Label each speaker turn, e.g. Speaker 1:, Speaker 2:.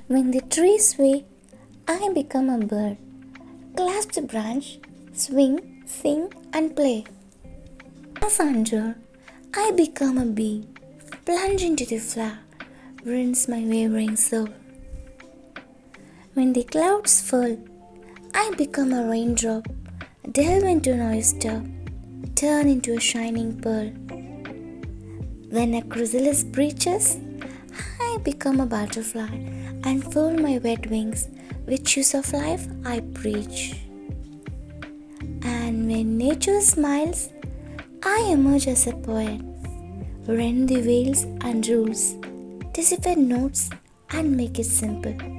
Speaker 1: When the trees sway, I become a bird. Clasp the branch, swing, sing, and play. As under, I become a bee. Plunge into the flower, rinse my wavering soul. When the clouds fall, I become a raindrop. Delve into an oyster, turn into a shining pearl. When a chrysalis breaches, I become a butterfly and fold my wet wings. With shoes of life I preach. And when nature smiles, I emerge as a poet. Rend the veils and rules, decipher notes and make it simple.